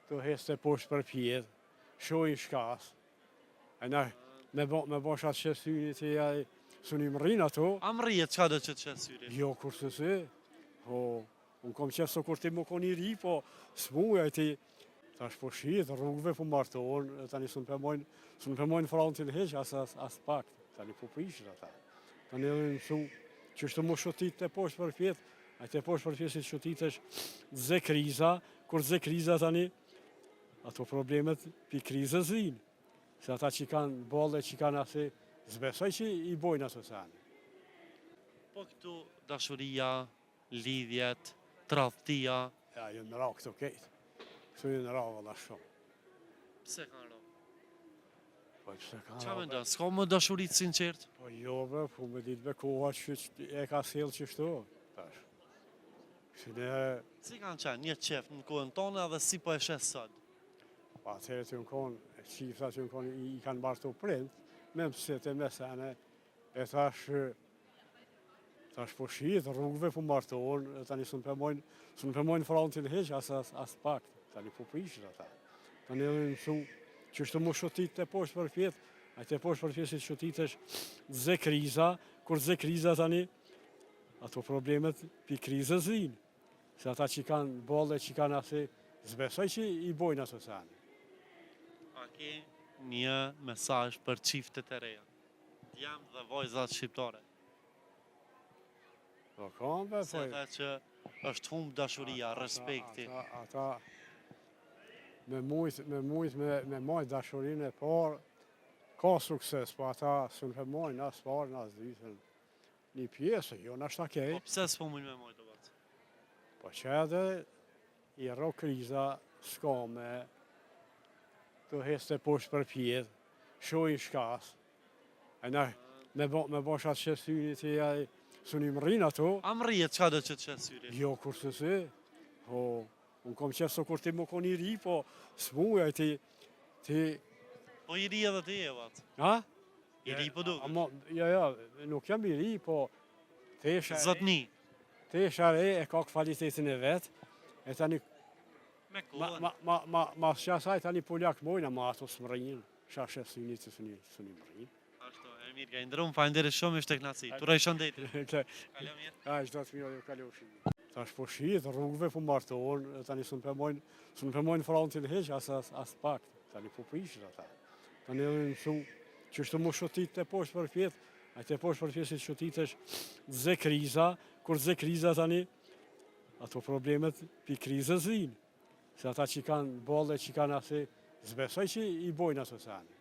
të heste poshtë për pjetë, shojnë shkas. E na me bosh atë qësyri të jaj, së një më rrinë ato. A më rrijet, qka do që të qësyri? Jo, kurse se. Po, unë kom qësë so kur ti më koni ri, po s'muja ti. Tash po shit, rrugëve po martohen, tani s'u përmojnë frontin heq, as pak. Tani po prishin ata. Tani edhe mësu që është më shotit të poshtë për pjetë, a të poshtë për pjetë si shotit është zë kriza, kur zë kriza tani, ato problemet pi krizës vinë. Se ata që kanë bolle, që kanë asë, zbesoj që i bojnë ato sani. Po këtu dashuria, lidhjet, tradhtia. Ja, ju në ra këto kejtë. Këtu ju në ra vëlla shumë. Pse kanë ra? Po pse kanë Qa ra? me nda, s'ka më dashurit sinqert? Po jo be, po me ditë be koha që e ka sjellë qështu. Tash. Si ne, Si kanë qenë një qef në kohën tonë edhe si po e shes sot? pa atëre të në konë, qifta që në konë i kanë bartu prind, me mësit e mesene, e tash po shit, rrugëve po martohen, tani s'u përmojnë frontin heq, as pak, tani po prishin ata. Tani edhe mësu që është më shotit të poshtë për pjetë, a të poshtë për pjetë si shotit është zë kriza, kur zë kriza tani, ato problemet pi krizës vinë. Se ata që kanë bolle, që kanë asë, zbesoj që i bojnë ato sani. A ke një mesazh për çiftet e reja? Jam dhe vojzat shqiptare. Po kam be, Se dhe që është humb dashuria, respekti. Ata me mujt dashurinë e parë, ka sukses, po ata s'u përmojnë as parë, as dytën. Një pjesë, jo në ashta kej. Po pse s'po mujnë me mojtë o batë? Po që edhe i ro kriza s'ka me të heste poshtë për pjetë, shojnë shkas. E na me bosh atë qësyri të jaj, së një më rrinë ato. A më rrijet, qka do që të qësyri? Jo, kurse se. Po, unë kom qësë so kur ti më koni ri, po s'muja ti. Po i ri edhe ti e batë. Ha? I ri po duke. Ja, nuk jam i ri, po Zotni. tesha re e ka kvalitetin e vetë, e tani Me kohën. ma shasaj tani poljak mojna, ma ato s'mrënjën, shashe s'unit së një mrënjën. Ashtu, e mirë, ka indrum, falenderit shumë, ishte knasi. Turoj shëndetit. Kalo mirë. A, qdo të mirë, kalofshin. Tash po shit, rrugëve po martohen, tani s'u përmojnë frontin heq, as pak, tani po prishin ata. Tani edhe mësu që është më shotit të poshtë për pjetë, a të poshtë për pjetë si shotit është zë kriza, kur zë kriza tani, ato problemet pi krizës vinë. Se ata që kanë bolle, që kanë asë, zbesoj që i bojnë ato sani.